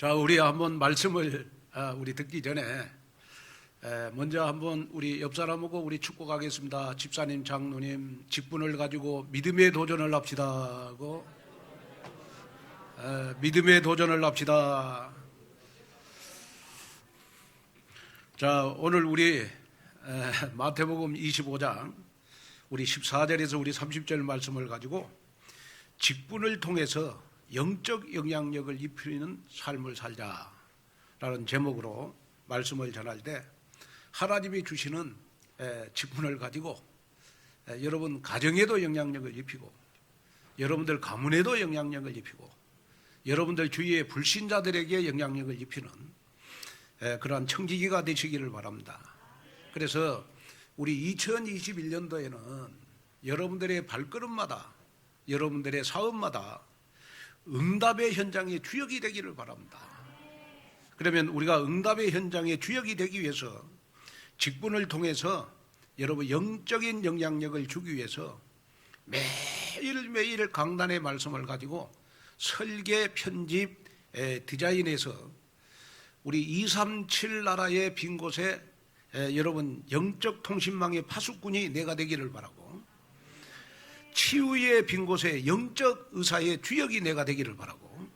자, 우리 한번 말씀을 우리 듣기 전에 먼저 한번 우리 옆 사람하고 우리 축복하겠습니다. 집사님, 장로님, 직분을 가지고 믿음의 도전을 합시다 하고 믿음의 도전을 합시다. 자, 오늘 우리 마태복음 25장 우리 14절에서 우리 30절 말씀을 가지고 직분을 통해서 영적 영향력을 입히는 삶을 살자라는 제목으로 말씀을 전할 때 하나님이 주시는 직분을 가지고 여러분 가정에도 영향력을 입히고 여러분들 가문에도 영향력을 입히고 여러분들 주위의 불신자들에게 영향력을 입히는 그러한 청지기가 되시기를 바랍니다. 그래서 우리 2021년도에는 여러분들의 발걸음마다 여러분들의 사업마다 응답의 현장의 주역이 되기를 바랍니다. 그러면 우리가 응답의 현장의 주역이 되기 위해서 직분을 통해서 여러분 영적인 영향력을 주기 위해서 매일매일 강단의 말씀을 가지고 설계, 편집, 디자인해서 우리 237 나라의 빈 곳에 여러분 영적 통신망의 파수꾼이 내가 되기를 바라고 치유의 빈 곳에 영적 의사의 주역이 내가 되기를 바라고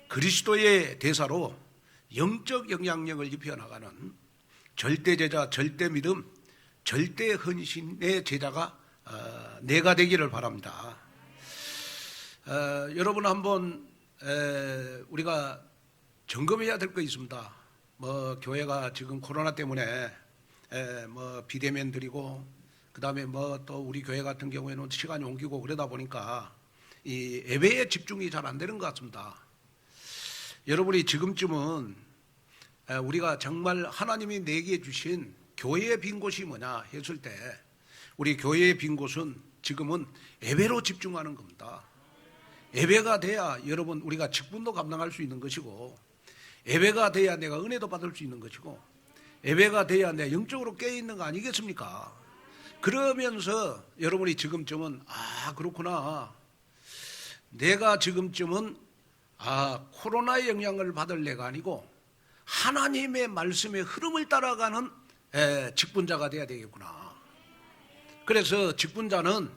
그리스도의 대사로 영적 영향력을 입혀나가는 절대 제자, 절대 믿음, 절대 헌신의 제자가 내가 되기를 바랍니다. 여러분 한번 우리가 점검해야 될 거 있습니다. 뭐 교회가 지금 코로나 때문에 뭐 비대면 드리고 그 다음에 뭐 또 우리 교회 같은 경우에는 시간이 옮기고 그러다 보니까 이 예배에 집중이 잘 안 되는 것 같습니다. 여러분이 지금쯤은 우리가 정말 하나님이 내게 주신 교회의 빈 곳이 뭐냐 했을 때 우리 교회의 빈 곳은 지금은 예배로 집중하는 겁니다. 예배가 돼야 여러분 우리가 직분도 감당할 수 있는 것이고 예배가 돼야 내가 은혜도 받을 수 있는 것이고 예배가 돼야 내가 영적으로 깨어있는 거 아니겠습니까? 그러면서 여러분이 지금쯤은 그렇구나 내가 지금쯤은 코로나의 영향을 받을 내가 아니고 하나님의 말씀의 흐름을 따라가는 직분자가 돼야 되겠구나. 그래서 직분자는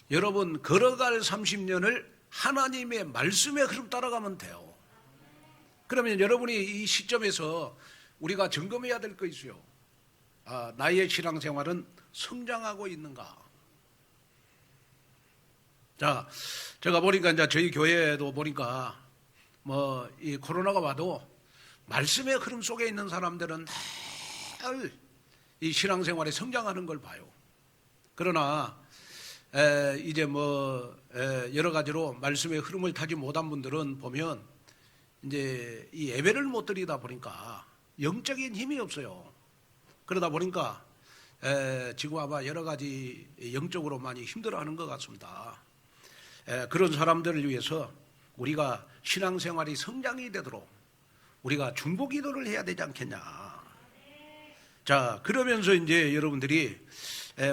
여러분 걸어갈 30년을 하나님의 말씀의 흐름 따라가면 돼요. 그러면 여러분이 이 시점에서 우리가 점검해야 될 거 있어요. 나의 신앙생활은 성장하고 있는가? 자, 제가 보니까 이제 저희 교회도 보니까 뭐 이 코로나가 와도 말씀의 흐름 속에 있는 사람들은 늘 이 신앙생활에 성장하는 걸 봐요. 그러나 이제 뭐 여러 가지로 말씀의 흐름을 타지 못한 분들은 보면 이제 이 예배를 못 드리다 보니까 영적인 힘이 없어요. 그러다 보니까 지금 아마 여러 가지 영적으로 많이 힘들어하는 것 같습니다. 그런 사람들을 위해서 우리가 신앙생활이 성장이 되도록 우리가 중보기도를 해야 되지 않겠냐. 자, 그러면서 이제 여러분들이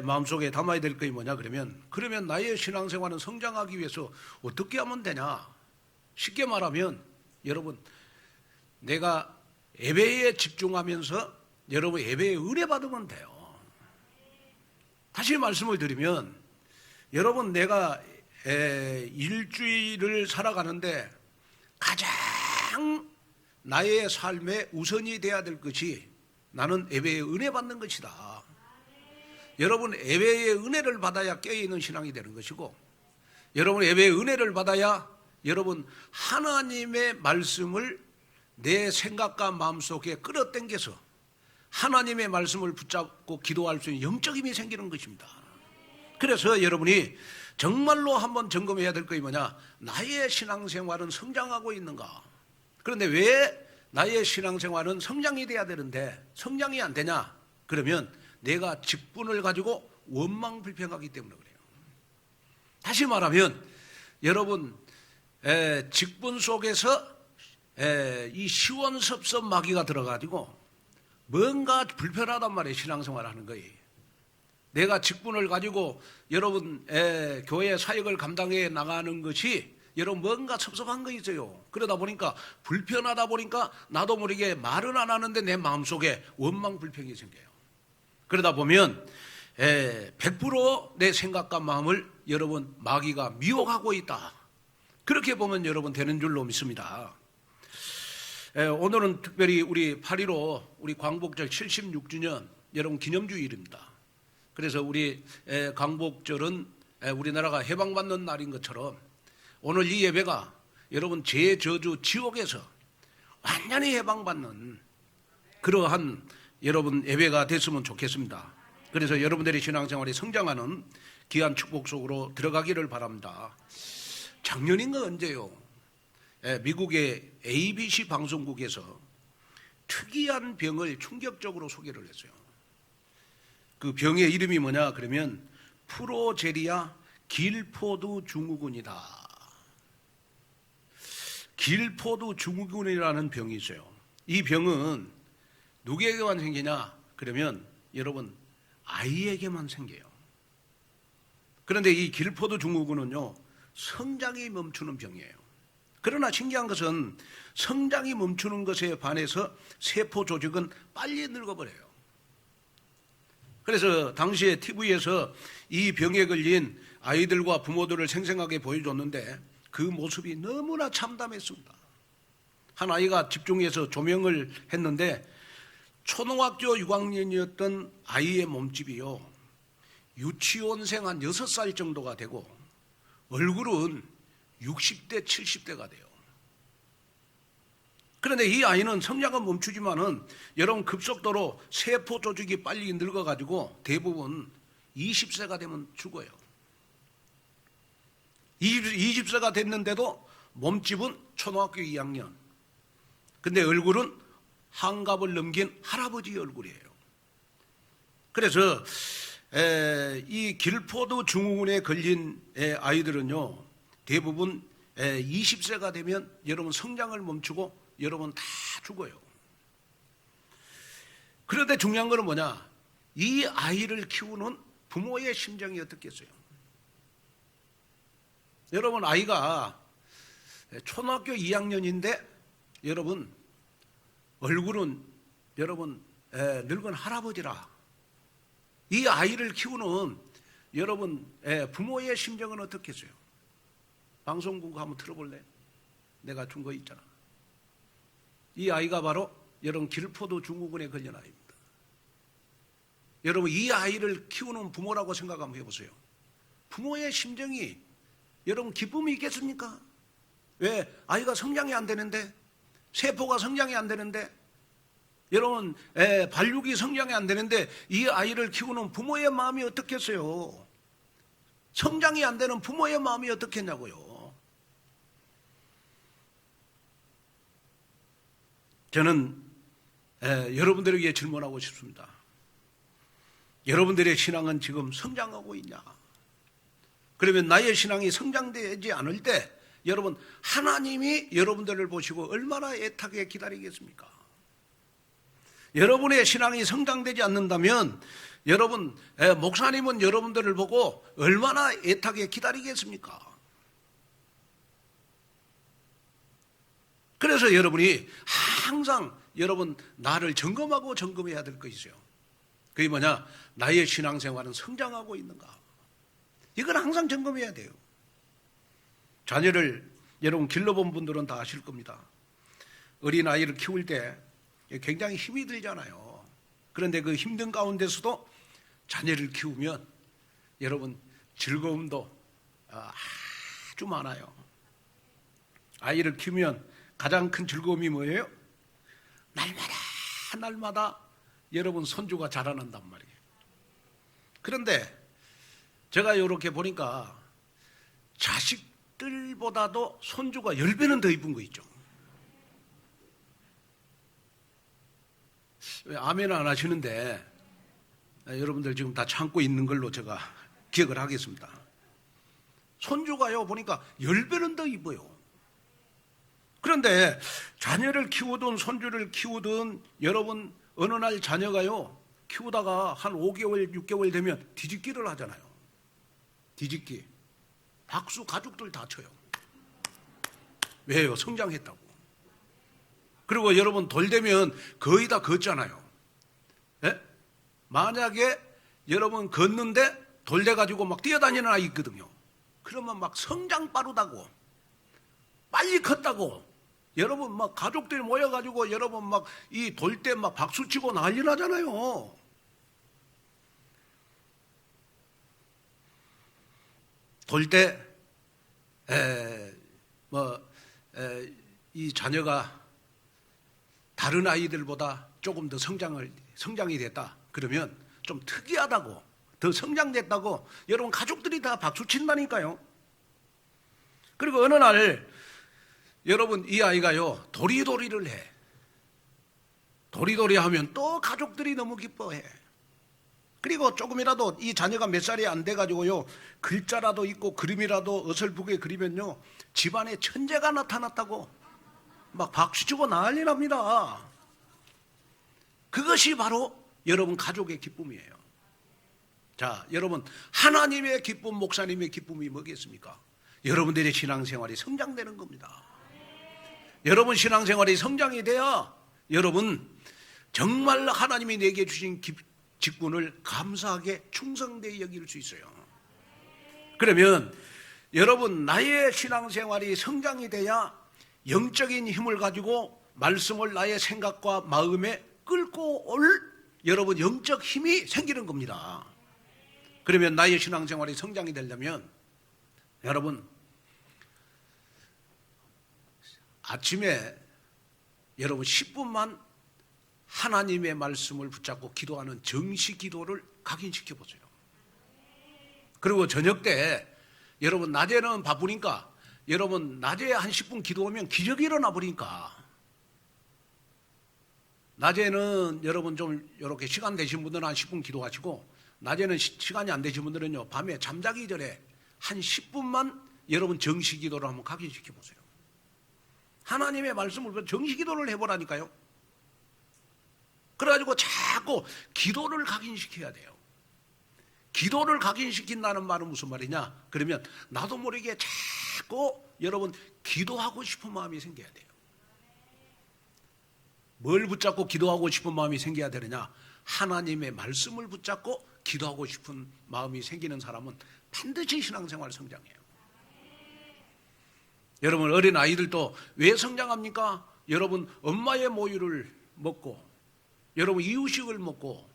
마음속에 담아야 될 것이 뭐냐 그러면 나의 신앙생활은 성장하기 위해서 어떻게 하면 되냐. 쉽게 말하면 여러분 내가 예배에 집중하면서 여러분 예배에 은혜 받으면 돼요. 다시 말씀을 드리면 여러분 내가 일주일을 살아가는데 가장 나의 삶에 우선이 돼야 될 것이 나는 예배에 은혜 받는 것이다. 여러분 예배의 은혜를 받아야 깨어있는 신앙이 되는 것이고 여러분 예배의 은혜를 받아야 여러분 하나님의 말씀을 내 생각과 마음속에 끌어당겨서 하나님의 말씀을 붙잡고 기도할 수 있는 영적 힘이 생기는 것입니다. 그래서 여러분이 정말로 한번 점검해야 될 것이 뭐냐. 나의 신앙생활은 성장하고 있는가. 그런데 왜 나의 신앙생활은 성장이 돼야 되는데 성장이 안 되냐. 그러면 내가 직분을 가지고 원망불평하기 때문에 그래요. 다시 말하면 여러분 직분 속에서 이 시원섭섭 마귀가 들어가지고 뭔가 불편하단 말이에요. 신앙생활 하는 거예요. 내가 직분을 가지고 여러분 교회 사역을 감당해 나가는 것이 여러분 뭔가 섭섭한 거 있어요. 그러다 보니까 불편하다 보니까 나도 모르게 말은 안 하는데 내 마음속에 원망 불평이 생겨요. 그러다 보면 100% 내 생각과 마음을 여러분 마귀가 미혹하고 있다. 그렇게 보면 여러분 되는 줄로 믿습니다. 오늘은 특별히 우리 8.15 우리 광복절 76주년 여러분 기념주일입니다. 그래서 우리 광복절은 우리나라가 해방받는 날인 것처럼 오늘 이 예배가 여러분 제저주 지옥에서 완전히 해방받는 그러한 여러분 예배가 됐으면 좋겠습니다. 그래서 여러분들의 신앙생활이 성장하는 귀한 축복 속으로 들어가기를 바랍니다. 작년인가 언제요? 미국의 ABC 방송국에서 특이한 병을 충격적으로 소개를 했어요. 그 병의 이름이 뭐냐 그러면 프로제리아 길포드 증후군이다. 길포드 증후군이라는 병이 있어요. 이 병은 누구에게만 생기냐 그러면 여러분 아이에게만 생겨요. 그런데 이 길포드 증후군은요 성장이 멈추는 병이에요. 그러나 신기한 것은 성장이 멈추는 것에 반해서 세포 조직은 빨리 늙어버려요. 그래서 당시에 TV에서 이 병에 걸린 아이들과 부모들을 생생하게 보여줬는데 그 모습이 너무나 참담했습니다. 한 아이가 집중해서 조명을 했는데 초등학교 6학년이었던 아이의 몸집이요 유치원생 한 6살 정도가 되고 얼굴은 60대 70대가 돼요. 그런데 이 아이는 성장은 멈추지만은 여러분 급속도로 세포 조직이 빨리 늙어가지고 대부분 20세가 되면 죽어요. 20세가 됐는데도 몸집은 초등학교 2학년. 근데 얼굴은 한갑을 넘긴 할아버지 얼굴이에요. 그래서 이 길포드 증후군에 걸린 아이들은요 대부분 20세가 되면 여러분 성장을 멈추고 여러분 다 죽어요. 그런데 중요한 것은 뭐냐? 이 아이를 키우는 부모의 심정이 어떻겠어요? 여러분 아이가 초등학교 2학년인데 여러분 얼굴은 여러분 늙은 할아버지라. 이 아이를 키우는 여러분 부모의 심정은 어떻겠어요? 방송국 한번 틀어볼래? 내가 준 거 있잖아. 이 아이가 바로 여러분 길포드 증후군에 걸린 아이입니다. 여러분 이 아이를 키우는 부모라고 생각 한번 해보세요. 부모의 심정이 여러분 기쁨이 있겠습니까? 왜? 아이가 성장이 안 되는데 세포가 성장이 안 되는데 여러분 발육이 성장이 안 되는데 이 아이를 키우는 부모의 마음이 어떻겠어요? 성장이 안 되는 부모의 마음이 어떻겠냐고요. 저는 여러분들에게 질문하고 싶습니다. 여러분들의 신앙은 지금 성장하고 있냐? 그러면 나의 신앙이 성장되지 않을 때 여러분 하나님이 여러분들을 보시고 얼마나 애타게 기다리겠습니까? 여러분의 신앙이 성장되지 않는다면 여러분 목사님은 여러분들을 보고 얼마나 애타게 기다리겠습니까? 그래서 여러분이 항상 여러분 나를 점검하고 점검해야 될 것이 있어요. 그게 뭐냐? 나의 신앙생활은 성장하고 있는가? 이건 항상 점검해야 돼요. 자녀를 여러분 길러본 분들은 다 아실 겁니다. 어린 아이를 키울 때 굉장히 힘이 들잖아요. 그런데 그 힘든 가운데서도 자녀를 키우면 여러분 즐거움도 아주 많아요. 아이를 키우면 가장 큰 즐거움이 뭐예요? 날마다 여러분 손주가 자라난단 말이에요. 그런데 제가 이렇게 보니까 자식들보다도 손주가 10배는 더 이쁜 거 있죠. 왜 아멘 안 하시는데 여러분들 지금 다 참고 있는 걸로 제가 기억을 하겠습니다. 손주가요 보니까 10배는 더 이뻐요. 그런데 자녀를 키우든 손주를 키우든 여러분 어느 날 자녀가요 키우다가 한 5개월 6개월 되면 뒤집기를 하잖아요. 뒤집기. 박수 가족들 다 쳐요. 왜요? 성장했다고. 그리고 여러분 돌 되면 거의 다 걷잖아요. 예? 만약에 여러분 걷는데 돌 돼가지고 막 뛰어다니는 아이 있거든요. 그러면 막 성장 빠르다고, 빨리 컸다고, 여러분 막 가족들이 모여가지고 여러분 막 이 돌 때 막 박수 치고 난리 나잖아요. 돌 때 이 자녀가 다른 아이들보다 조금 더 성장이 됐다 그러면 좀 특이하다고, 더 성장됐다고 여러분 가족들이 다 박수 친다니까요. 그리고 어느 날 여러분 이 아이가요 도리도리를 해. 도리도리 하면 또 가족들이 너무 기뻐해. 그리고 조금이라도 이 자녀가 몇 살이 안 돼가지고요 글자라도 있고 그림이라도 어설프게 그리면요 집안에 천재가 나타났다고 막 박수치고 난리 납니다. 그것이 바로 여러분 가족의 기쁨이에요. 자, 여러분 하나님의 기쁨, 목사님의 기쁨이 뭐겠습니까? 여러분들의 신앙생활이 성장되는 겁니다. 여러분 신앙생활이 성장이 돼야 여러분 정말 하나님이 내게 주신 직분을 감사하게 충성되게 여길 수 있어요. 그러면 여러분 나의 신앙생활이 성장이 돼야 영적인 힘을 가지고 말씀을 나의 생각과 마음에 끌고 올 여러분 영적 힘이 생기는 겁니다. 그러면 나의 신앙생활이 성장이 되려면 여러분 아침에 여러분 10분만 하나님의 말씀을 붙잡고 기도하는 정시 기도를 각인시켜 보세요. 그리고 저녁 때 여러분 낮에는 바쁘니까 여러분 낮에 한 10분 기도하면 기적이 일어나 버리니까 낮에는 여러분 좀 이렇게 시간 되신 분들은 한 10분 기도하시고 낮에는 시간이 안 되신 분들은요 밤에 잠자기 전에 한 10분만 여러분 정시 기도를 한번 각인시켜 보세요. 하나님의 말씀을 정시 기도를 해보라니까요. 그래가지고 자꾸 기도를 각인시켜야 돼요. 기도를 각인시킨다는 말은 무슨 말이냐? 그러면 나도 모르게 자꾸 여러분 기도하고 싶은 마음이 생겨야 돼요. 뭘 붙잡고 기도하고 싶은 마음이 생겨야 되느냐? 하나님의 말씀을 붙잡고 기도하고 싶은 마음이 생기는 사람은 반드시 신앙생활 성장해요. 여러분 어린 아이들도 왜 성장합니까? 여러분 엄마의 모유를 먹고 여러분 이유식을 먹고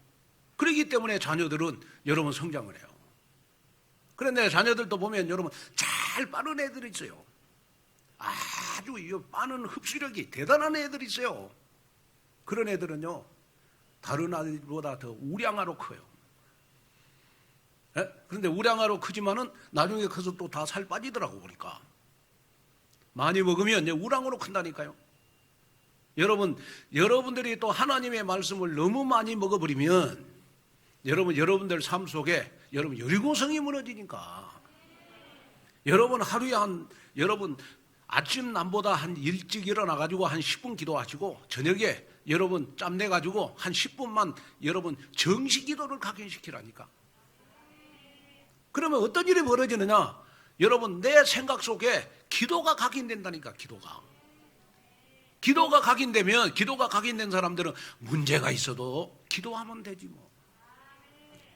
그렇기 때문에 자녀들은 여러분 성장을 해요. 그런데 자녀들도 보면 여러분 잘 빠른 애들이 있어요. 아주 빠른 흡수력이 대단한 애들이 있어요. 그런 애들은요 다른 아이들보다 더 우량아로 커요. 그런데 우량아로 크지만은 나중에 커서 또 다 살 빠지더라고 보니까. 많이 먹으면 이제 우량으로 큰다니까요. 여러분들이 또 하나님의 말씀을 너무 많이 먹어버리면 여러분들 삶 속에 여러분 여리고성이 무너지니까 여러분 하루에 여러분 아침 남보다 한 일찍 일어나가지고 한 10분 기도하시고 저녁에 여러분 짬내가지고 한 10분만 여러분 정시 기도를 각인시키라니까. 그러면 어떤 일이 벌어지느냐? 여러분 내 생각 속에 기도가 각인된다니까. 기도가 각인된 사람들은 문제가 있어도 기도하면 되지 뭐.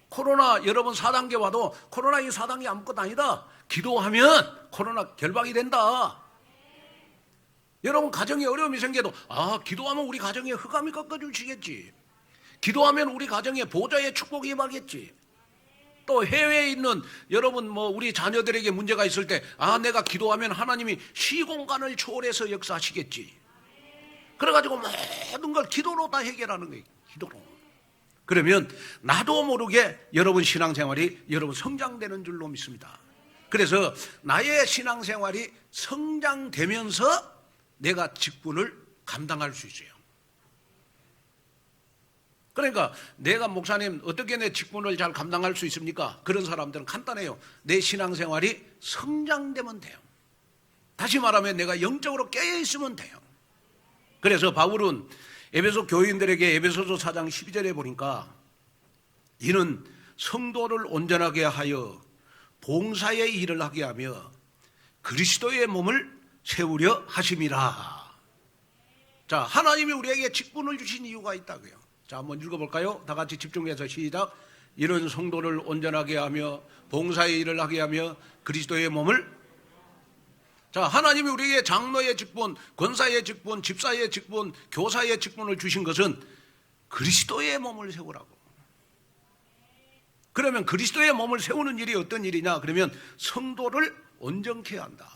코로나 여러분 4단계 와도 코로나 이 4단계 아무것도 아니다. 기도하면 코로나 결박이 된다. 여러분 가정에 어려움이 생겨도 기도하면 우리 가정에 흑암이 꺾어주시겠지. 기도하면 우리 가정에 보좌의 축복이 임하겠지. 또 해외에 있는 여러분 우리 자녀들에게 문제가 있을 때 내가 기도하면 하나님이 시공간을 초월해서 역사하시겠지. 그래가지고 모든 걸 기도로 다 해결하는 거예요. 기도로. 그러면 나도 모르게 여러분 신앙생활이 여러분 성장되는 줄로 믿습니다. 그래서 나의 신앙생활이 성장되면서 내가 직분을 감당할 수 있어요. 그러니까 내가 목사님 어떻게 내 직분을 잘 감당할 수 있습니까? 그런 사람들은 간단해요. 내 신앙생활이 성장되면 돼요. 다시 말하면 내가 영적으로 깨어있으면 돼요. 그래서 바울은 에베소 교인들에게 에베소서 4장 12절에 보니까 이는 성도를 온전하게 하여 봉사의 일을 하게 하며 그리스도의 몸을 세우려 하심이라. 자, 하나님이 우리에게 직분을 주신 이유가 있다고요. 자, 한번 읽어볼까요? 다 같이 집중해서 시작. 이런 성도를 온전하게 하며 봉사의 일을 하게 하며 그리스도의 몸을. 자, 하나님이 우리에게 장로의 직분, 권사의 직분, 집사의 직분, 교사의 직분을 주신 것은 그리스도의 몸을 세우라고. 그러면 그리스도의 몸을 세우는 일이 어떤 일이냐? 그러면 성도를 온전케 한다.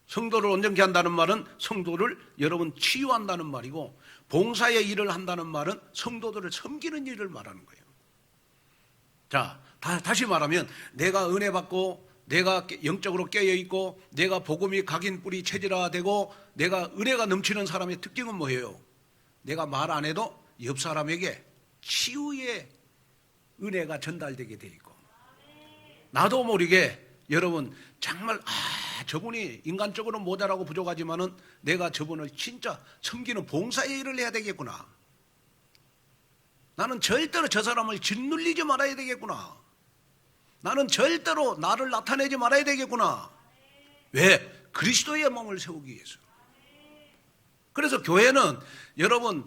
성도를 온전케 한다는 말은 성도를 여러분 치유한다는 말이고, 봉사의 일을 한다는 말은 성도들을 섬기는 일을 말하는 거예요. 자, 다시 말하면 내가 은혜 받고 내가 영적으로 깨어있고 내가 복음이 각인 뿌리 체질화되고 내가 은혜가 넘치는 사람의 특징은 뭐예요? 내가 말 안 해도 옆 사람에게 치유의 은혜가 전달되게 돼 있고, 나도 모르게 여러분 정말 저분이 인간적으로 모자라고 부족하지만은 내가 저분을 진짜 섬기는 봉사의 일을 해야 되겠구나. 나는 절대로 저 사람을 짓눌리지 말아야 되겠구나. 나는 절대로 나를 나타내지 말아야 되겠구나. 왜? 그리스도의 몸을 세우기 위해서. 그래서 교회는 여러분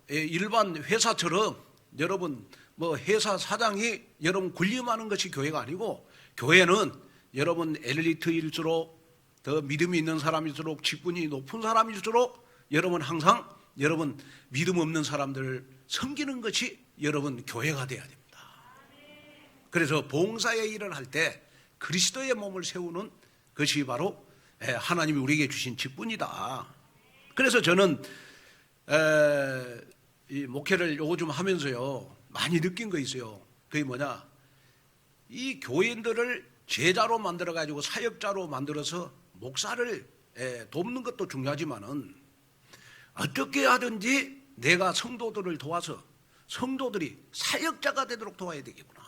일반 회사처럼 여러분 회사 사장이 여러분 군림하는 것이 교회가 아니고, 교회는 여러분 엘리트일수록 더 믿음이 있는 사람일수록 직분이 높은 사람일수록 여러분 항상 여러분 믿음 없는 사람들을 섬기는 것이 여러분 교회가 돼야 됩니다. 그래서 봉사의 일을 할 때 그리스도의 몸을 세우는 것이 바로 하나님이 우리에게 주신 직분이다. 그래서 저는 이 목회를 요즘 하면서요 많이 느낀 거 있어요. 그게 뭐냐, 이 교인들을 제자로 만들어 가지고 사역자로 만들어서 목사를 돕는 것도 중요하지만은 어떻게 하든지 내가 성도들을 도와서 성도들이 사역자가 되도록 도와야 되겠구나.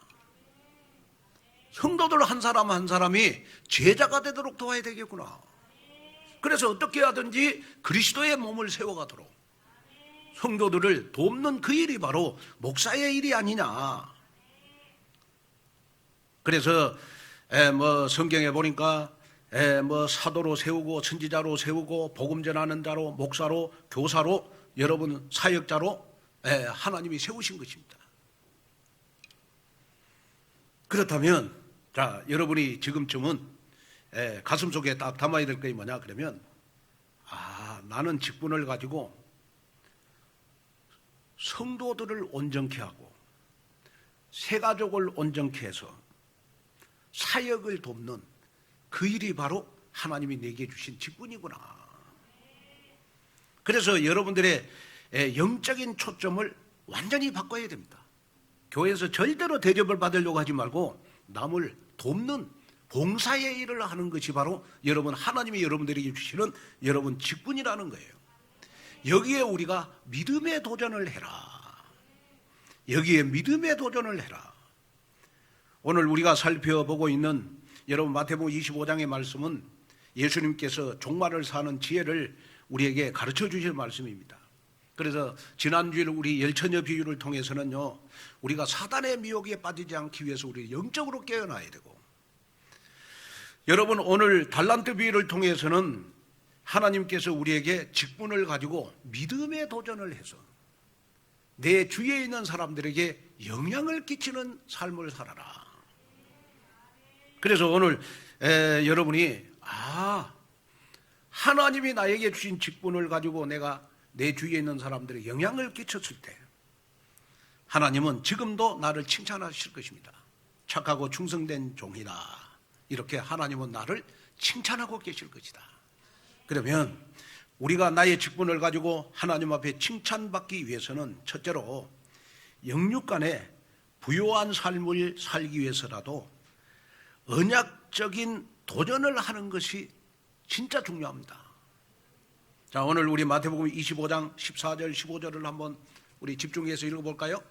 성도들 한 사람 한 사람이 제자가 되도록 도와야 되겠구나. 그래서 어떻게 하든지 그리스도의 몸을 세워가도록 성도들을 돕는 그 일이 바로 목사의 일이 아니냐. 그래서 성경에 보니까 사도로 세우고 선지자로 세우고 복음 전하는 자로 목사로 교사로 여러분 사역자로 하나님이 세우신 것입니다. 그렇다면 자, 여러분이 지금쯤은 가슴속에 딱 담아야 될 것이 뭐냐 그러면, 나는 직분을 가지고 성도들을 온전케 하고 새가족을 온전케 해서 사역을 돕는 그 일이 바로 하나님이 내게 주신 직분이구나. 그래서 여러분들의 영적인 초점을 완전히 바꿔야 됩니다. 교회에서 절대로 대접을 받으려고 하지 말고 남을 돕는 봉사의 일을 하는 것이 바로 여러분 하나님이 여러분들에게 주시는 여러분 직분이라는 거예요. 여기에 우리가 믿음의 도전을 해라. 여기에 믿음의 도전을 해라. 오늘 우리가 살펴보고 있는 여러분 마태복음 25장의 말씀은 예수님께서 종말을 사는 지혜를 우리에게 가르쳐 주실 말씀입니다. 그래서 지난주에 우리 열처녀 비유를 통해서는요, 우리가 사단의 미혹에 빠지지 않기 위해서 우리 영적으로 깨어나야 되고, 여러분 오늘 달란트 비유를 통해서는 하나님께서 우리에게 직분을 가지고 믿음의 도전을 해서 내 주위에 있는 사람들에게 영향을 끼치는 삶을 살아라. 그래서 오늘 여러분이 하나님이 나에게 주신 직분을 가지고 내가 내 주위에 있는 사람들에게 영향을 끼쳤을 때 하나님은 지금도 나를 칭찬하실 것입니다. 착하고 충성된 종이다. 이렇게 하나님은 나를 칭찬하고 계실 것이다. 그러면 우리가 나의 직분을 가지고 하나님 앞에 칭찬받기 위해서는 첫째로 영육간에 부요한 삶을 살기 위해서라도 언약적인 도전을 하는 것이 진짜 중요합니다. 자, 오늘 우리 마태복음 25장 14절 15절을 한번 우리 집중해서 읽어볼까요?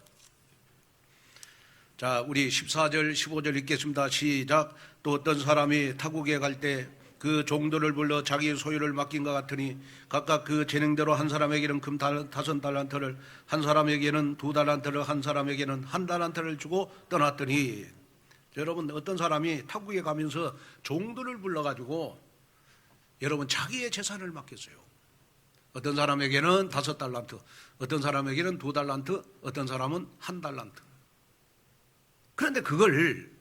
자, 우리 14절 15절 읽겠습니다. 시작. 또 어떤 사람이 타국에 갈 때 그 종들을 불러 자기 소유를 맡긴 것 같으니 각각 그 재능대로 한 사람에게는 금 5달란트를, 한 사람에게는 2달란트를, 한 사람에게는 1달란트를 주고 떠났더니, 여러분 어떤 사람이 타국에 가면서 종들을 불러가지고 여러분 자기의 재산을 맡겼어요. 어떤 사람에게는 5달란트, 어떤 사람에게는 2달란트, 어떤 사람은 1달란트. 그런데 그걸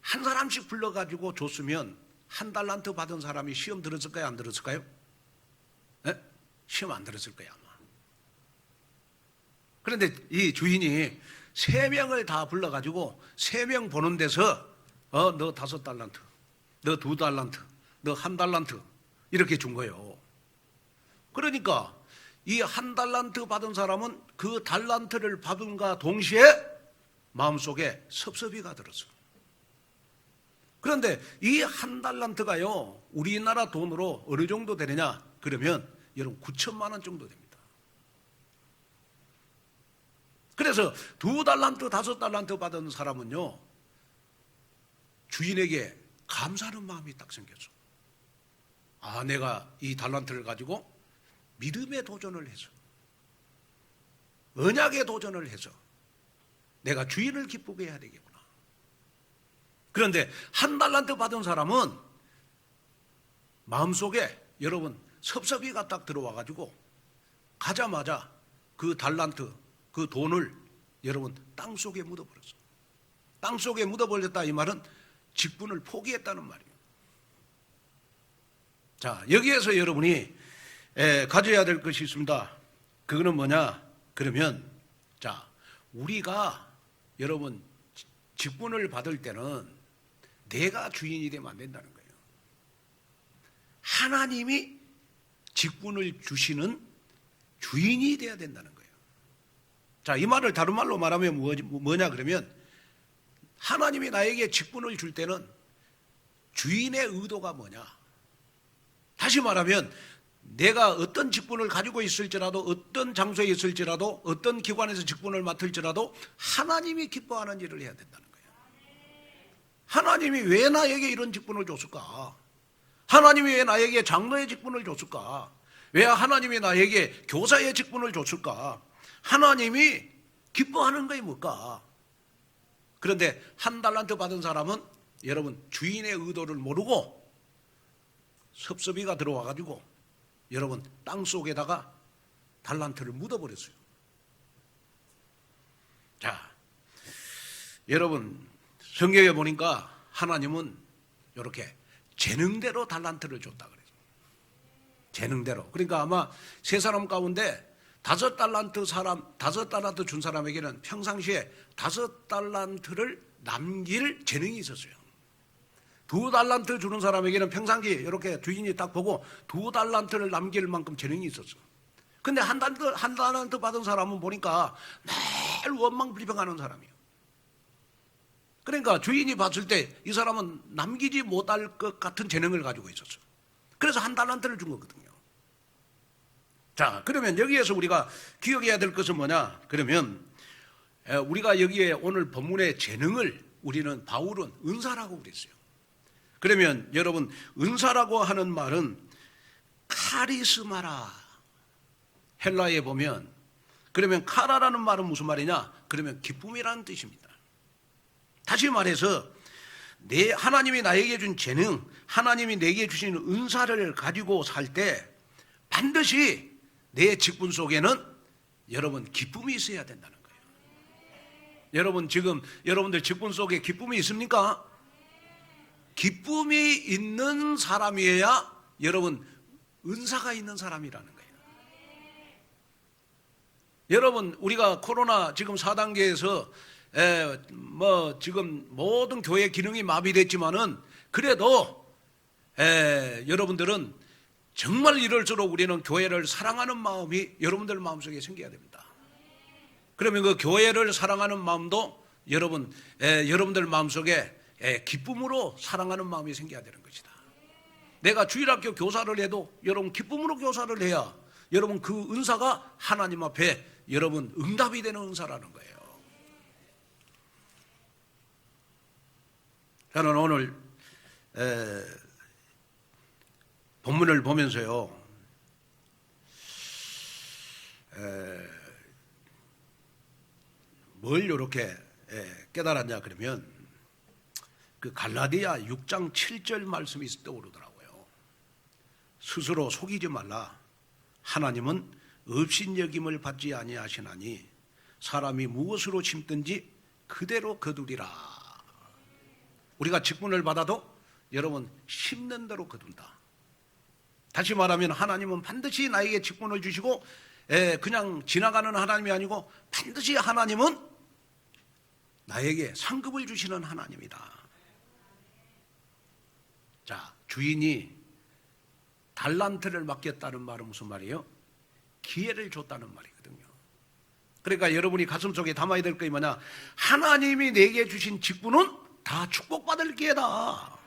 한 사람씩 불러가지고 줬으면 1달란트 받은 사람이 시험 들었을까요? 안 들었을까요? 네? 시험 안 들었을 거예요 아마. 그런데 이 주인이 3명을 다 불러가지고 3명 보는 데서 너 5달란트, 너 2달란트, 너 1달란트 이렇게 준 거예요. 그러니까 이 1달란트 받은 사람은 그 달란트를 받은과 동시에 마음속에 섭섭이가 들었어요. 그런데 이 1달란트가요 우리나라 돈으로 어느 정도 되느냐 그러면 여러분 9천만 원 정도 됩니다. 그래서 2달란트 5달란트 받은 사람은요 주인에게 감사하는 마음이 딱 생겼어. 아, 내가 이 달란트를 가지고 믿음의 도전을 해서 언약의 도전을 해서 내가 주인을 기쁘게 해야 되겠구나. 그런데 1달란트 받은 사람은 마음속에 여러분 섭섭이가 딱 들어와 가지고 가자마자 그 달란트 그 돈을 여러분 땅속에 묻어버렸어. 땅속에 묻어버렸다 이 말은 직분을 포기했다는 말이에요. 자, 여기에서 여러분이 가져야 될 것이 있습니다. 그거는 뭐냐? 그러면 자, 우리가 여러분 직분을 받을 때는 내가 주인이 되면 안 된다는 거예요. 하나님이 직분을 주시는 주인이 돼야 된다는 거예요. 자, 이 말을 다른 말로 말하면 뭐냐 그러면 하나님이 나에게 직분을 줄 때는 주인의 의도가 뭐냐? 다시 말하면 내가 어떤 직분을 가지고 있을지라도 어떤 장소에 있을지라도 어떤 기관에서 직분을 맡을지라도 하나님이 기뻐하는 일을 해야 된다는 거예요. 하나님이 왜 나에게 이런 직분을 줬을까? 하나님이 왜 나에게 장로의 직분을 줬을까? 왜 하나님이 나에게 교사의 직분을 줬을까? 하나님이 기뻐하는 것이 뭘까? 그런데 1달란트 받은 사람은 여러분 주인의 의도를 모르고 섭섭이가 들어와 가지고 여러분 땅속에다가 달란트를 묻어버렸어요. 자, 여러분 성경에 보니까 하나님은 이렇게 재능대로 달란트를 줬다 그래요. 재능대로. 그러니까 아마 세 사람 가운데 5달란트 준 사람에게는 평상시에 5달란트를 남길 재능이 있었어요. 2달란트 주는 사람에게는 평상시에 이렇게 주인이 딱 보고 2달란트를 남길 만큼 재능이 있었어. 근데 한 달란트 받은 사람은 보니까 매일 원망불평하는 사람이에요. 그러니까 주인이 봤을 때 이 사람은 남기지 못할 것 같은 재능을 가지고 있었어. 그래서 1달란트를 준 거거든요. 자, 그러면 여기에서 우리가 기억해야 될 것은 뭐냐? 그러면 우리가 여기에 오늘 본문의 재능을 우리는 바울은 은사라고 그랬어요. 그러면 여러분 은사라고 하는 말은 카리스마라. 헬라에 보면 그러면 카라라는 말은 무슨 말이냐? 그러면 기쁨이라는 뜻입니다. 다시 말해서 하나님이 나에게 준 재능, 하나님이 내게 주신 은사를 가지고 살 때 반드시 내 직분 속에는 여러분 기쁨이 있어야 된다는 거예요. 여러분 지금 여러분들 직분 속에 기쁨이 있습니까? 기쁨이 있는 사람이어야 여러분 은사가 있는 사람이라는 거예요. 여러분 우리가 코로나 지금 4단계에서 지금 모든 교회 기능이 마비됐지만은 그래도 여러분들은 정말 이럴수록 우리는 교회를 사랑하는 마음이 여러분들 마음속에 생겨야 됩니다. 그러면 그 교회를 사랑하는 마음도 여러분들 마음속에 기쁨으로 사랑하는 마음이 생겨야 되는 것이다. 내가 주일학교 교사를 해도 여러분 기쁨으로 교사를 해야 여러분 그 은사가 하나님 앞에 여러분 응답이 되는 은사라는 거예요. 저는 오늘 본문을 보면서요 뭘 이렇게 깨달았냐 그러면 그 갈라디아 6장 7절 말씀이 떠오르더라고요. 스스로 속이지 말라. 하나님은 업신여김을 받지 아니하시나니 사람이 무엇으로 심든지 그대로 거두리라. 우리가 직분을 받아도 여러분 심는 대로 거둔다. 다시 말하면 하나님은 반드시 나에게 직분을 주시고 그냥 지나가는 하나님이 아니고 반드시 하나님은 나에게 상급을 주시는 하나님이다. 자, 주인이 달란트를 맡겼다는 말은 무슨 말이에요? 기회를 줬다는 말이거든요. 그러니까 여러분이 가슴속에 담아야 될 것이 뭐냐? 하나님이 내게 주신 직분은 다 축복받을 기회다.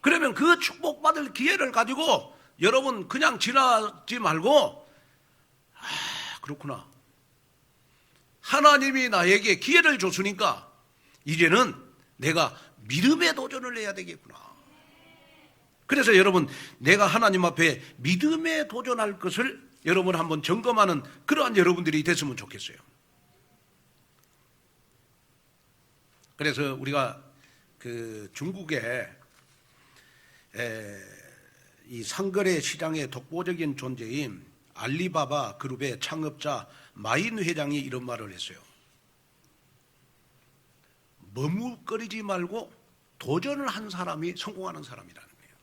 그러면 그 축복받을 기회를 가지고 여러분 그냥 지나지 말고 그렇구나. 하나님이 나에게 기회를 줬으니까 이제는 내가 믿음의 도전을 해야 되겠구나. 그래서 여러분 내가 하나님 앞에 믿음에 도전할 것을 여러분 한번 점검하는 그러한 여러분들이 됐으면 좋겠어요. 그래서 우리가 그 중국의 이 상거래 시장의 독보적인 존재인 알리바바 그룹의 창업자 마인 회장이 이런 말을 했어요. 머뭇거리지 말고 도전을 한 사람이 성공하는 사람이라는 거예요.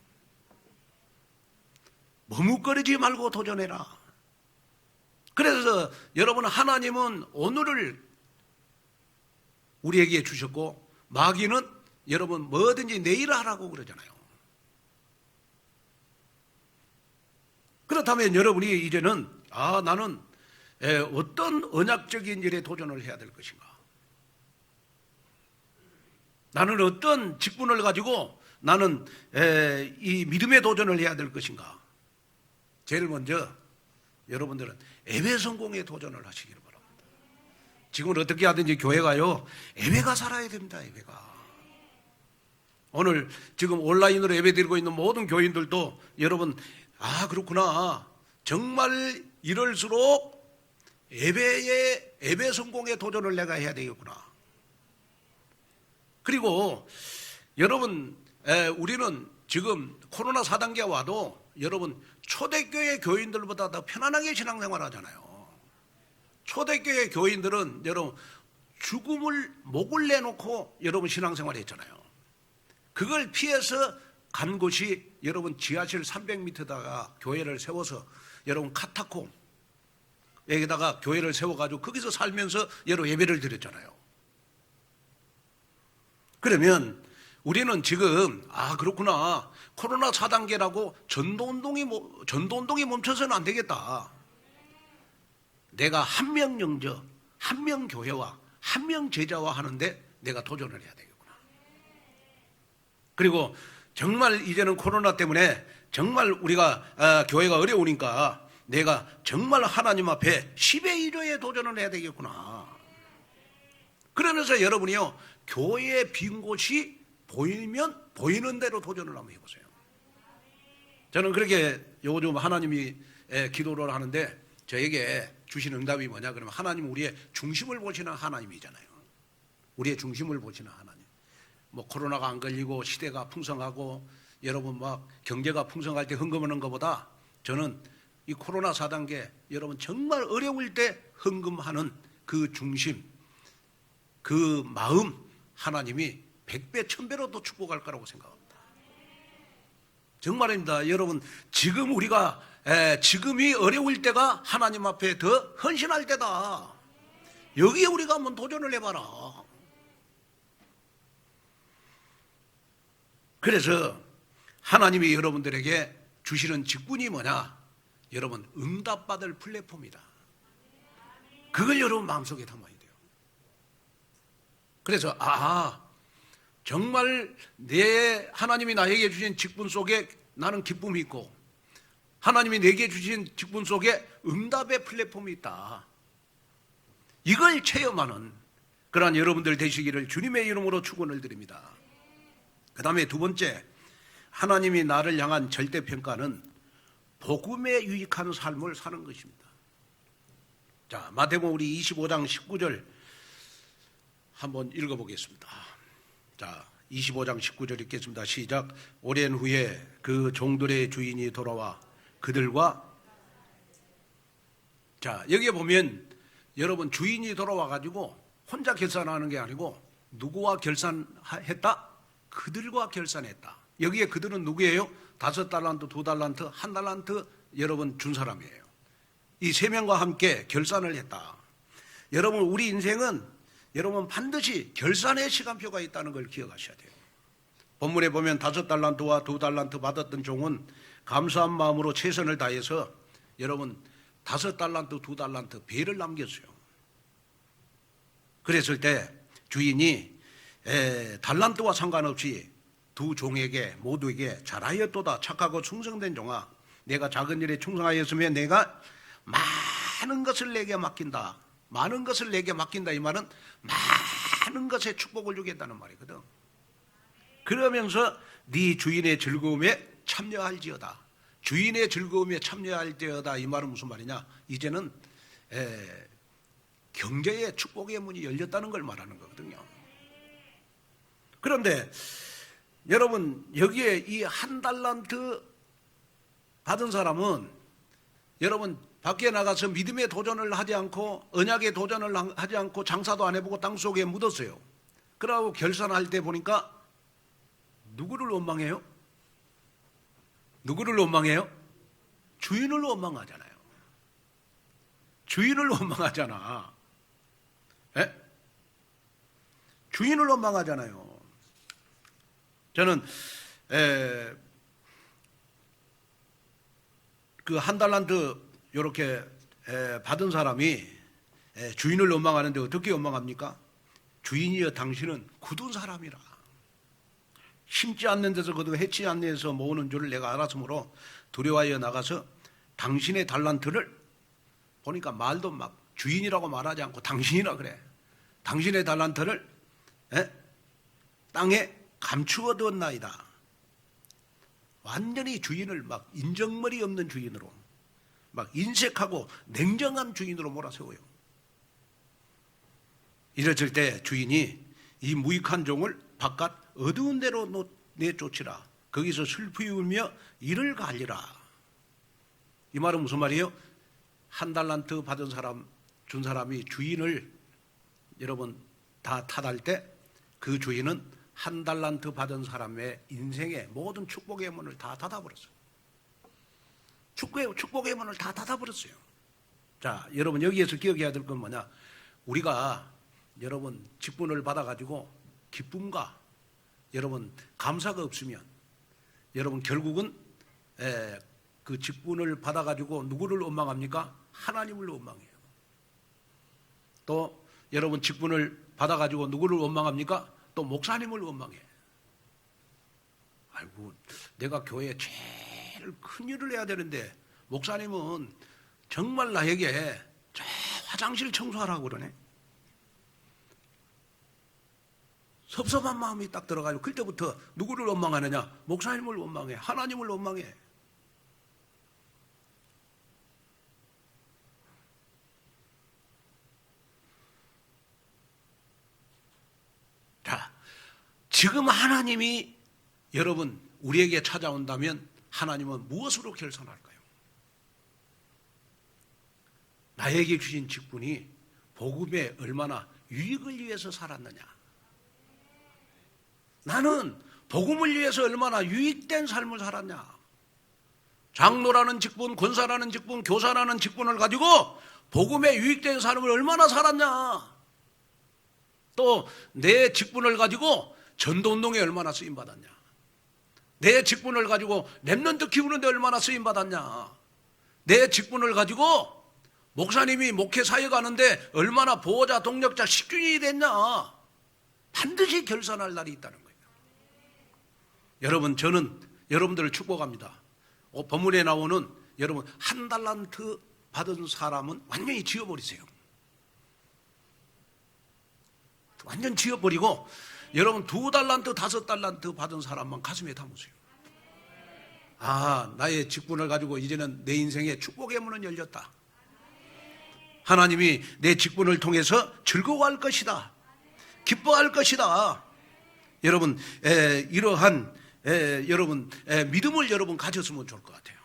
머뭇거리지 말고 도전해라. 그래서 여러분 하나님은 오늘을 우리에게 주셨고 마귀는 여러분 뭐든지 내일 하라고 그러잖아요. 그렇다면 여러분이 이제는 나는 어떤 언약적인 일에 도전을 해야 될 것인가? 나는 어떤 직분을 가지고 나는 이 믿음의 도전을 해야 될 것인가? 제일 먼저 여러분들은 예배 성공에 도전을 하시기를 바랍니다. 지금은 어떻게 하든지 교회가요 예배가 살아야 됩니다. 예배가. 오늘 지금 온라인으로 예배 드리고 있는 모든 교인들도 여러분 그렇구나. 정말 이럴수록 예배 성공에 도전을 내가 해야 되겠구나. 그리고 여러분 우리는 지금 코로나 4단계 와도 여러분 초대교회 교인들보다 더 편안하게 신앙생활 하잖아요. 초대교회 교인들은 여러분 죽음을 목을 내놓고 여러분 신앙생활 했잖아요. 그걸 피해서 간 곳이 여러분 지하실 300m다가 교회를 세워서 여러분 카타콤 여기다가 교회를 세워가지고 거기서 살면서 여러분 예배를 드렸잖아요. 그러면 우리는 지금 그렇구나. 코로나 4단계라고 전도운동이 멈춰서는 안 되겠다. 내가 한 명 영적, 한 명 교회와 한 명 제자와 하는데 내가 도전을 해야 되겠구나. 그리고 정말 이제는 코로나 때문에 정말 우리가 교회가 어려우니까 내가 정말 하나님 앞에 10의 1호에 도전을 해야 되겠구나. 그러면서 여러분이요 교회의 빈 곳이 보이면 보이는 대로 도전을 한번 해보세요. 저는 그렇게 요즘 하나님이 기도를 하는데 저에게 주신 응답이 뭐냐 그러면 하나님은 우리의 중심을 보시는 하나님이잖아요. 우리의 중심을 보시는 하나님. 뭐 코로나가 안 걸리고 시대가 풍성하고 여러분 막 경제가 풍성할 때 헌금하는 것보다 저는 이 코로나 4단계 여러분 정말 어려울 때 헌금하는 그 중심 그 마음 하나님이 100배 1000배로 더 축복할 거라고 생각합니다. 정말입니다. 여러분 지금 우리가 지금이 어려울 때가 하나님 앞에 더 헌신할 때다. 여기에 우리가 한번 도전을 해봐라. 그래서 하나님이 여러분들에게 주시는 직분이 뭐냐? 여러분 응답받을 플랫폼이다. 그걸 여러분 마음속에 담아야 돼요. 그래서 정말 하나님이 나에게 주신 직분 속에 나는 기쁨이 있고 하나님이 내게 주신 직분 속에 응답의 플랫폼이 있다. 이걸 체험하는 그러한 여러분들 되시기를 주님의 이름으로 축원을 드립니다. 그 다음에 두 번째, 하나님이 나를 향한 절대평가는 복음에 유익한 삶을 사는 것입니다. 자, 마태복음 우리 25장 19절 한번 읽어보겠습니다. 자, 25장 19절 읽겠습니다. 시작. 오랜 후에 그 종들의 주인이 돌아와 그들과, 자, 여기에 보면 여러분 주인이 돌아와 가지고 혼자 결산하는 게 아니고 누구와 결산했다? 그들과 결산했다. 여기에 그들은 누구예요? 5달란트, 2달란트, 1달란트 여러분 준 사람이에요. 이 3명과 함께 결산을 했다. 여러분 우리 인생은 여러분 반드시 결산의 시간표가 있다는 걸 기억하셔야 돼요. 본문에 보면 5달란트와 2달란트 받았던 종은 감사한 마음으로 최선을 다해서 여러분 5달란트, 2달란트 배를 남겼어요. 그랬을 때 주인이 달란트와 상관없이 두 종에게 모두에게 잘하였도다 착하고 충성된 종아, 내가 작은 일에 충성하였으면 내가 많은 것을 내게 맡긴다. 많은 것을 내게 맡긴다 이 말은 많은 것에 축복을 주겠다는 말이거든. 그러면서 네 주인의 즐거움에 참여할지어다. 주인의 즐거움에 참여할지어다 이 말은 무슨 말이냐? 이제는 경제의 축복의 문이 열렸다는 걸 말하는 거거든요. 그런데 여러분 여기에 이 1달란트 받은 사람은 여러분 밖에 나가서 믿음의 도전을 하지 않고 언약의 도전을 하지 않고 장사도 안 해보고 땅속에 묻었어요. 그러고 결산할 때 보니까 누구를 원망해요? 누구를 원망해요? 주인을 원망하잖아요. 주인을 원망하잖아. 에? 주인을 원망하잖아요. 저는 그 1달란트 이렇게 받은 사람이 주인을 원망하는데 어떻게 원망합니까? 주인이여 당신은 굳은 사람이라. 심지 않는 데서 거두고 해치지 않는 데서 모으는 줄을 내가 알았으므로 두려워하여 나가서 당신의 달란트를 보니까 말도 막 주인이라고 말하지 않고 당신이라 그래. 당신의 달란트를 땅에 감추어 두었나이다. 완전히 주인을 막 인정머리 없는 주인으로 막 인색하고 냉정한 주인으로 몰아세워요. 이랬을 때 주인이 이 무익한 종을 바깥 어두운 데로 내쫓으라. 거기서 슬피 울며 이를 갈리라. 이 말은 무슨 말이에요? 1달란트 받은 사람, 준 사람이 주인을 여러분 다 탓할 때 그 주인은 1달란트 받은 사람의 인생의 모든 축복의 문을 다 닫아버렸어요. 축복의 문을 다 닫아버렸어요. 자, 여러분 여기에서 기억해야 될 건 뭐냐? 우리가 여러분 직분을 받아가지고 기쁨과 여러분 감사가 없으면 여러분 결국은 그 직분을 받아가지고 누구를 원망합니까? 하나님을 원망해요. 또 여러분 직분을 받아가지고 누구를 원망합니까? 또 목사님을 원망해. 아이고 내가 교회에 제일 큰 일을 해야 되는데 목사님은 정말 나에게 저 화장실 청소하라고 그러네. 섭섭한 마음이 딱 들어가지고 그때부터 누구를 원망하느냐? 목사님을 원망해. 하나님을 원망해. 자, 지금 하나님이 여러분 우리에게 찾아온다면 하나님은 무엇으로 결산할까요? 나에게 주신 직분이 복음에 얼마나 유익을 위해서 살았느냐? 나는 복음을 위해서 얼마나 유익된 삶을 살았냐? 장로라는 직분, 권사라는 직분, 교사라는 직분을 가지고 복음에 유익된 삶을 얼마나 살았냐? 또 내 직분을 가지고 전도운동에 얼마나 쓰임받았냐? 내 직분을 가지고 렘넌트 키우는데 얼마나 쓰임받았냐? 내 직분을 가지고 목사님이 목회 사역하는데 얼마나 보호자, 동력자, 식균이 됐냐? 반드시 결산할 날이 있다는 거예요. 여러분 저는 여러분들을 축복합니다. 본문에 나오는 여러분 1달란트 받은 사람은 완전히 지워버리세요. 완전 지워버리고 여러분 2달란트, 5달란트 받은 사람만 가슴에 담으세요. 아, 나의 직분을 가지고 이제는 내 인생에 축복의 문은 열렸다. 하나님이 내 직분을 통해서 즐거워할 것이다. 기뻐할 것이다. 여러분 이러한 여러분 믿음을 여러분 가졌으면 좋을 것 같아요.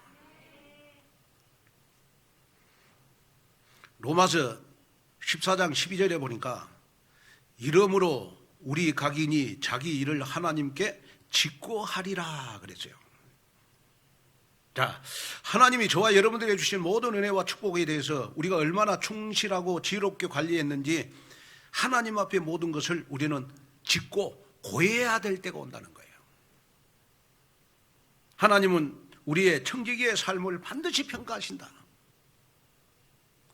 로마서 14장 12절에 보니까 이러므로 우리 각인이 자기 일을 하나님께 짓고 하리라 그랬어요. 자, 하나님이 저와 여러분들에게 주신 모든 은혜와 축복에 대해서 우리가 얼마나 충실하고 지혜롭게 관리했는지 하나님 앞에 모든 것을 우리는 짓고 고해야 될 때가 온다는 거예요. 하나님은 우리의 청지기의 삶을 반드시 평가하신다.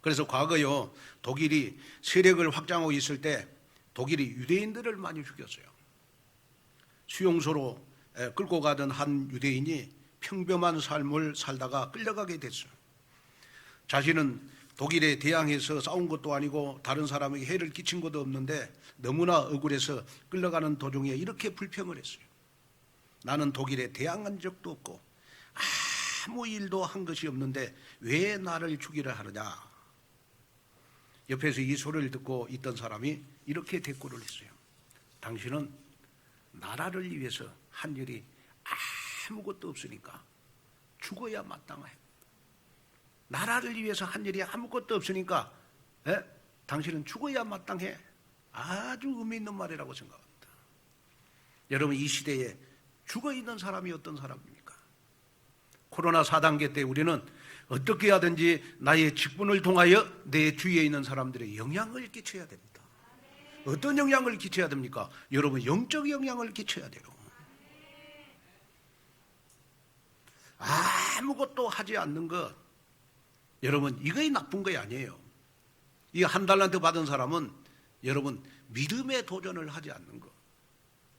그래서 과거요, 독일이 세력을 확장하고 있을 때 독일이 유대인들을 많이 죽였어요. 수용소로 끌고 가던 한 유대인이 평범한 삶을 살다가 끌려가게 됐어요. 자신은 독일에 대항해서 싸운 것도 아니고 다른 사람에게 해를 끼친 것도 없는데 너무나 억울해서 끌려가는 도중에 이렇게 불평을 했어요. 나는 독일에 대항한 적도 없고 아무 일도 한 것이 없는데 왜 나를 죽이려 하느냐. 옆에서 이 소리를 듣고 있던 사람이 이렇게 대꾸를 했어요. 당신은 나라를 위해서 한 일이 아무것도 없으니까 죽어야 마땅해. 나라를 위해서 한 일이 아무것도 없으니까 당신은 죽어야 마땅해. 아주 의미 있는 말이라고 생각합니다. 여러분, 이 시대에 죽어있는 사람이 어떤 사람입니까? 코로나 4단계 때 우리는 어떻게 하든지 나의 직분을 통하여 내 주위에 있는 사람들의 영향을 끼쳐야 됩니다. 어떤 영향을 끼쳐야 됩니까? 여러분, 영적 영향을 끼쳐야 돼요. 아무것도 하지 않는 것, 여러분, 이거이 나쁜 거 아니에요. 이 한 달란트 받은 사람은 여러분 믿음의 도전을 하지 않는 것.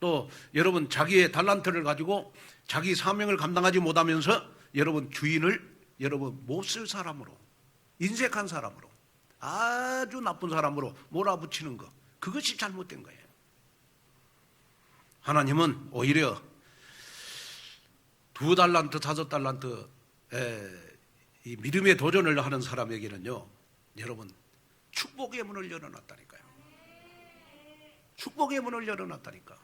또 여러분 자기의 달란트를 가지고 자기 사명을 감당하지 못하면서 여러분 주인을 여러분 못 쓸 사람으로, 인색한 사람으로, 아주 나쁜 사람으로 몰아붙이는 것, 그것이 잘못된 거예요. 하나님은 오히려 2달란트, 5달란트 이 믿음의 도전을 하는 사람에게는요, 여러분 축복의 문을 열어놨다니까요. 축복의 문을 열어놨다니까.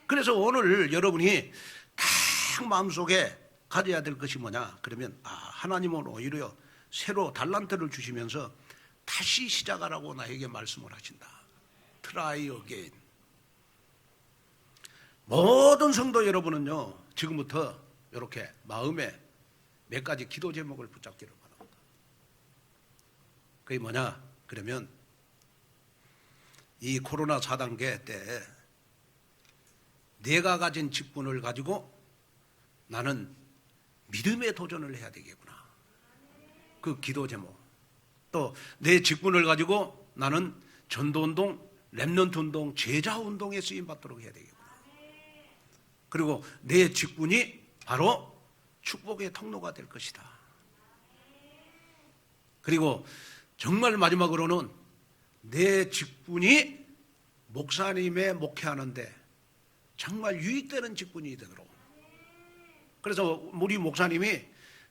그래서 오늘 여러분이 딱 마음속에 가져야 될 것이 뭐냐 그러면 하나님은 오히려 새로 달란트를 주시면서 다시 시작하라고 나에게 말씀을 하신다. Try again. 모든 성도 여러분은요, 지금부터 이렇게 마음에 몇 가지 기도 제목을 붙잡기를 바랍니다. 그게 뭐냐 그러면 이 코로나 4단계 때 내가 가진 직분을 가지고 나는 믿음의 도전을 해야 되겠구나. 그 기도 제목. 또 내 직분을 가지고 나는 전도운동, 렘넌트 운동, 제자 운동에 쓰임받도록 해야 되겠구나. 그리고 내 직분이 바로 축복의 통로가 될 것이다. 그리고 정말 마지막으로는 내 직분이 목사님의 목회하는데 정말 유익되는 직분이 되도록. 그래서 우리 목사님이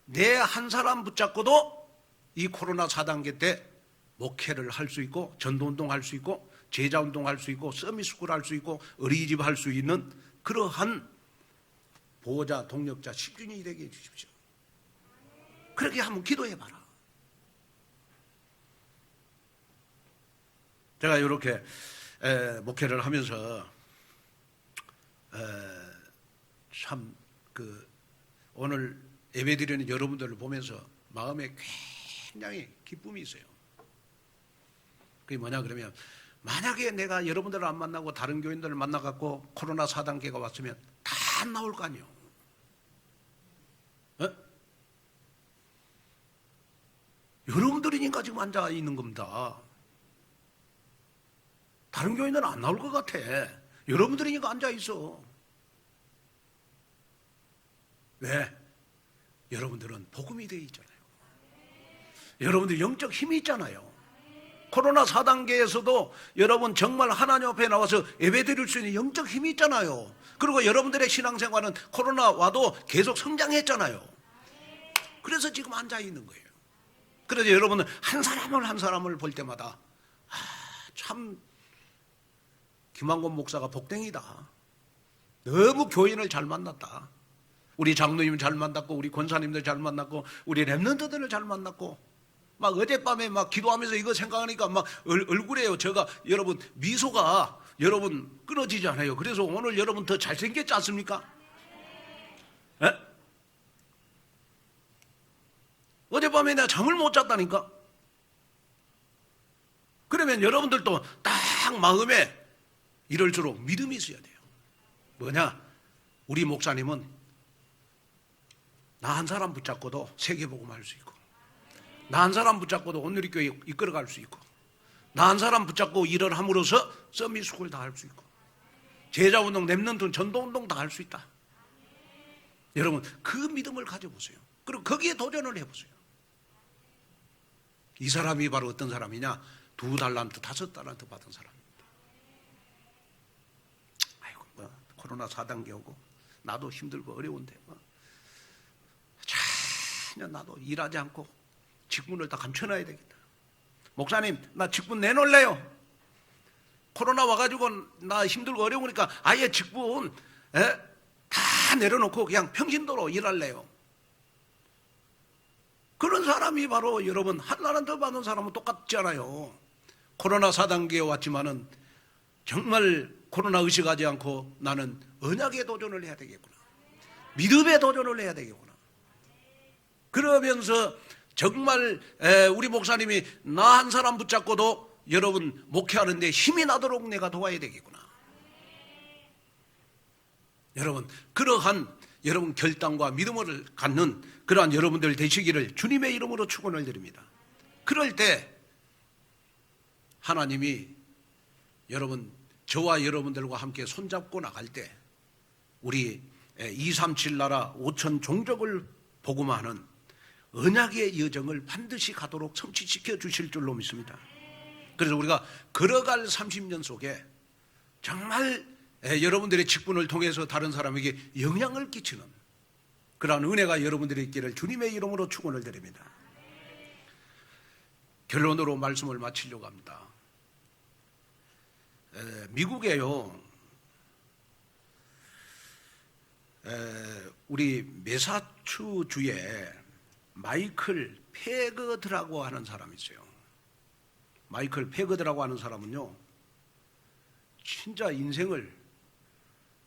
내 한 사람 붙잡고도 이 코로나 4단계 때 목회를 할 수 있고, 전도운동 할 수 있고, 제자운동 할 수 있고, 서밋스쿨 할 수 있고, 어린이집 할 수 있는 그러한 보호자, 동력자, 십준이 되게 해주십시오. 그렇게 한번 기도해봐라. 제가 이렇게 목회를 하면서 참 오늘 예배드리는 여러분들을 보면서 마음에 굉장히 기쁨이 있어요. 그게 뭐냐 그러면 만약에 내가 여러분들을 안 만나고 다른 교인들을 만나갖고 코로나 4단계가 왔으면 다 안 나올 거 아니에요. 여러분들이니까 지금 앉아 있는 겁니다. 다른 교인들은 안 나올 것 같아. 여러분들이니까 앉아 있어. 왜? 여러분들은 복음이 되어 있잖아요. 여러분들 영적 힘이 있잖아요. 코로나 4단계에서도 여러분 정말 하나님 앞에 나와서 예배드릴 수 있는 영적 힘이 있잖아요. 그리고 여러분들의 신앙생활은 코로나 와도 계속 성장했잖아요. 그래서 지금 앉아 있는 거예요. 그래서 여러분은 한 사람을 볼 때마다 참 김한권 목사가 복댕이다. 너무 교인을 잘 만났다. 우리 장로님 잘 만났고 우리 권사님들 잘 만났고 우리 렘넌트들을 잘 만났고 막 어젯밤에 막 기도하면서 이거 생각하니까 막 얼굴에요 제가 여러분 미소가 여러분 끊어지지 않아요. 그래서 오늘 여러분 더 잘생겼지 않습니까? 에? 어젯밤에 내가 잠을 못 잤다니까. 그러면 여러분들도 딱 마음에 이럴수록 믿음이 있어야 돼요. 뭐냐? 우리 목사님은 나 한 사람 붙잡고도 세계복음 할 수 있고, 나 한 사람 붙잡고도 온누리교회 이끌어갈 수 있고, 나 한 사람 붙잡고 일을 함으로써 서밋스쿨 다 할 수 있고, 제자운동, 렘넌트, 전도운동 다 할 수 있다. 여러분 그 믿음을 가져보세요. 그리고 거기에 도전을 해보세요. 이 사람이 바로 어떤 사람이냐? 2달란트, 5달란트 받은 사람입니다. 아이고 뭐 코로나 4단계 오고 나도 힘들고 어려운데 전혀 나도 일하지 않고 직분을 다 감춰놔야 되겠다. 목사님 나 직분 내놓을래요. 코로나 와가지고 나 힘들고 어려우니까 아예 직분 다 내려놓고 그냥 평신도로 일할래요. 그런 사람이 바로 여러분 한달란트 받은 사람은 똑같지 않아요. 코로나 4단계에 왔지만은 정말 코로나 의식하지 않고 나는 언약에 도전을 해야 되겠구나. 믿음에 도전을 해야 되겠구나. 그러면서 정말 우리 목사님이 나 한 사람 붙잡고도 여러분 목회하는데 힘이 나도록 내가 도와야 되겠구나. 여러분 그러한 여러분 결단과 믿음을 갖는 그러한 여러분들 되시기를 주님의 이름으로 축원을 드립니다. 그럴 때 하나님이 여러분 저와 여러분들과 함께 손잡고 나갈 때 우리 237 나라 5천 종족을 복음하는 언약의 여정을 반드시 가도록 성취시켜 주실 줄로 믿습니다. 그래서 우리가 걸어갈 30년 속에 정말 여러분들의 직분을 통해서 다른 사람에게 영향을 끼치는 그러한 은혜가 여러분들이 있기를 주님의 이름으로 축원을 드립니다. 결론으로 말씀을 마치려고 합니다. 미국에요 우리 매사추주에 마이클 페거드라고 하는 사람이 있어요. 마이클 페거드라고 하는 사람은요 진짜 인생을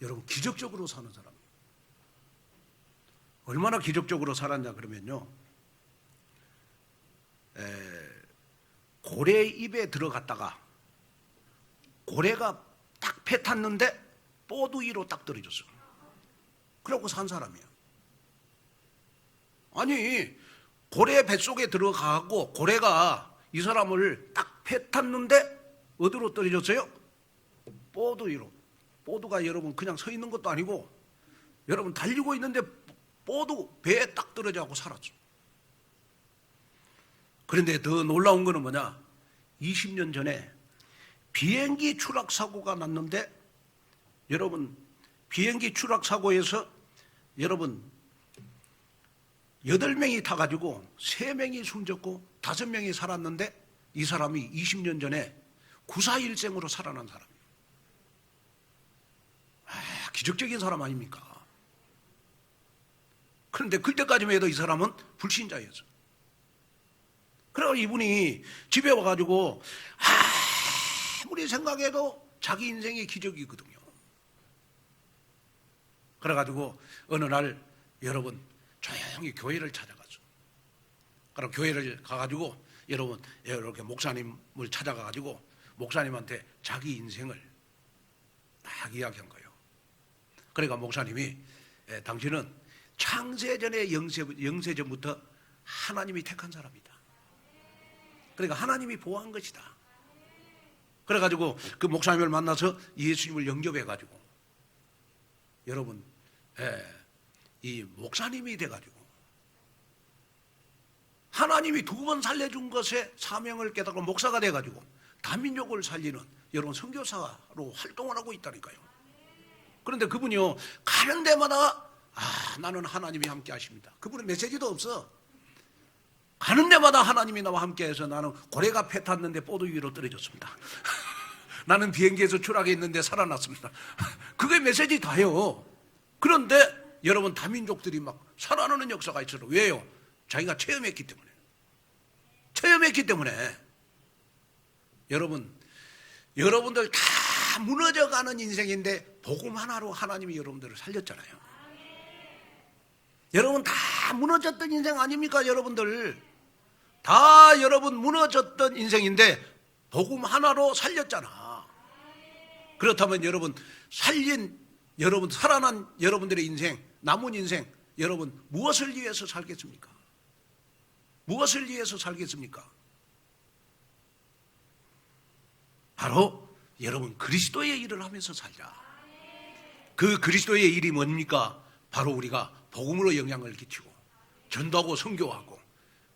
여러분 기적적으로 사는 사람. 얼마나 기적적으로 살았냐 그러면요 고래 입에 들어갔다가 고래가 딱 배 탔는데 보드 위로 딱 떨어졌어. 그러고 산 사람이야. 아니 고래 뱃속에 들어가고 고래가 이 사람을 딱 배 탔는데 어디로 떨어졌어요? 보드 위로. 보드가 여러분 그냥 서 있는 것도 아니고 여러분 달리고 있는데 보드 배에 딱 떨어져갖고 살았어. 그런데 더 놀라운 거는 뭐냐? 20년 전에 비행기 추락 사고가 났는데 여러분 비행기 추락 사고에서 여러분 8명이 타가지고 3명이 숨졌고 5명이 살았는데 이 사람이 20년 전에 941생으로 살아난 사람이에요. 기적적인 사람 아닙니까? 그런데 그때까지만 해도 이 사람은 불신자였어. 그래서 이분이 집에 와가지고 아무리 생각해도 자기 인생의 기적이거든요. 그래가지고 어느 날 여러분 조용히 교회를 찾아가죠. 그럼 교회를 가가지고 여러분 이렇게 목사님을 찾아가가지고 목사님한테 자기 인생을 딱 이야기한 거예요. 그러니까 목사님이 당신은 창세전의 영세전부터 하나님이 택한 사람이다. 그러니까 하나님이 보호한 것이다. 그래가지고 그 목사님을 만나서 예수님을 영접해가지고 여러분 이 목사님이 돼가지고 하나님이 2번 살려준 것에 사명을 깨닫고 목사가 돼가지고 다민족을 살리는 여러분 선교사로 활동을 하고 있다니까요. 그런데 그분이요 가는 데마다 나는 하나님이 함께 하십니다. 그분은 메시지도 없어. 가는 데마다 하나님이 나와 함께해서 나는 고래가 배 탔는데 보드 위로 떨어졌습니다. 나는 비행기에서 추락했는데 살아났습니다. 그게 메시지 다예요. 그런데 여러분 다민족들이 막 살아나는 역사가 있어요. 왜요? 자기가 체험했기 때문에. 체험했기 때문에. 여러분들 다 무너져가는 인생인데 복음 하나로 하나님이 여러분들을 살렸잖아요. 여러분 다 무너졌던 인생 아닙니까? 여러분들 다 여러분 무너졌던 인생인데 복음 하나로 살렸잖아. 그렇다면 여러분 살아난 여러분들의 인생, 남은 인생, 여러분 무엇을 위해서 살겠습니까? 무엇을 위해서 살겠습니까? 바로 여러분 그리스도의 일을 하면서 살자. 그 그리스도의 일이 뭡니까? 바로 우리가 복음으로 영향을 끼치고 전도하고 선교하고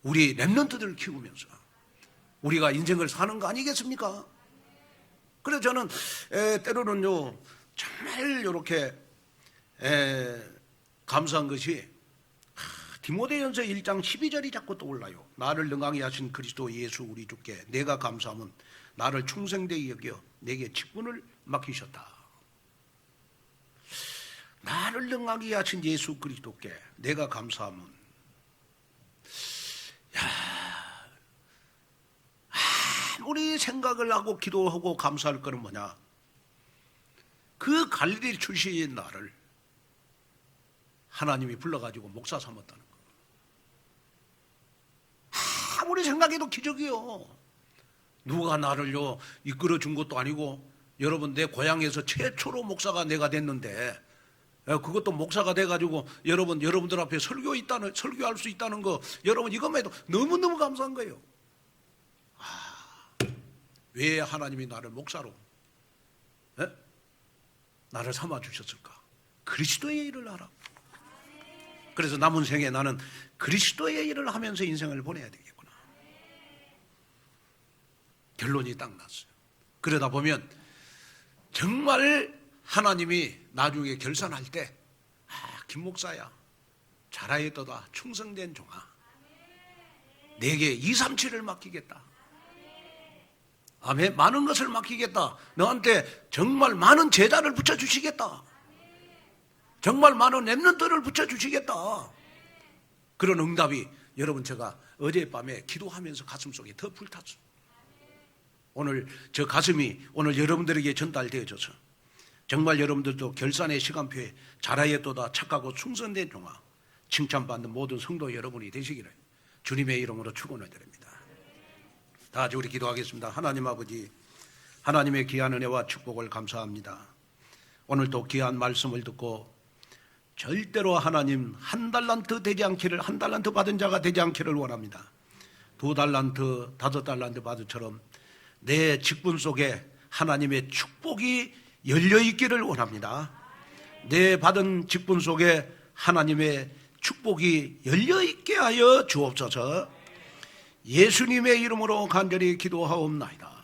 우리 렘넌트들을 키우면서 우리가 인생을 사는 거 아니겠습니까? 그래서 저는 때로는요 정말 이렇게 감사한 것이 디모데전서 1장 12절이 자꾸 떠올라요. 나를 능하게 하신 그리스도 예수 우리 주께 내가 감사함은 나를 충성되게 여겨 내게 직분을 맡기셨다. 나를 능하게 하신 예수 그리스도께 내가 감사함은, 아무리 생각을 하고 기도하고 감사할 거는 뭐냐? 그 갈릴리 출신인 나를 하나님이 불러가지고 목사 삼았다는 거. 아무리 생각해도 기적이요. 누가 나를요 이끌어 준 것도 아니고, 여러분 내 고향에서 최초로 목사가 내가 됐는데, 그것도 목사가 돼가지고 여러분들 앞에 설교할 수 있다는 거, 여러분 이것만 해도 너무너무 감사한 거예요. 왜 하나님이 나를 목사로 나를 삼아 주셨을까? 그리스도의 일을 하라. 그래서 남은 생에 나는 그리스도의 일을 하면서 인생을 보내야 되겠구나. 결론이 딱 났어요. 그러다 보면 정말 하나님이 나중에 결산할 때, 김 목사야 잘하였도다 충성된 종아, 내게 2, 3, 7을 맡기겠다. 아멘. 많은 것을 맡기겠다. 너한테 정말 많은 제자를 붙여주시겠다. 정말 많은 렘넌트를 붙여주시겠다. 그런 응답이 여러분 제가 어젯밤에 기도하면서 가슴속에 더 불탔어요. 오늘 저 가슴이 오늘 여러분들에게 전달되어져서 정말 여러분들도 결산의 시간표에 잘하였도다 착하고 충성된 종아, 칭찬받는 모든 성도 여러분이 되시기를 주님의 이름으로 축원을 드립니다. 다 같이 우리 기도하겠습니다. 하나님 아버지, 하나님의 귀한 은혜와 축복을 감사합니다. 오늘도 귀한 말씀을 듣고 절대로 하나님 한 달란트 되지 않기를, 한 달란트 받은 자가 되지 않기를 원합니다. 2달란트, 5달란트 받은 처럼 내 직분 속에 하나님의 축복이 열려있기를 원합니다. 내 받은 직분 속에 하나님의 축복이 열려있게 하여 주옵소서. 예수님의 이름으로 간절히 기도하옵나이다.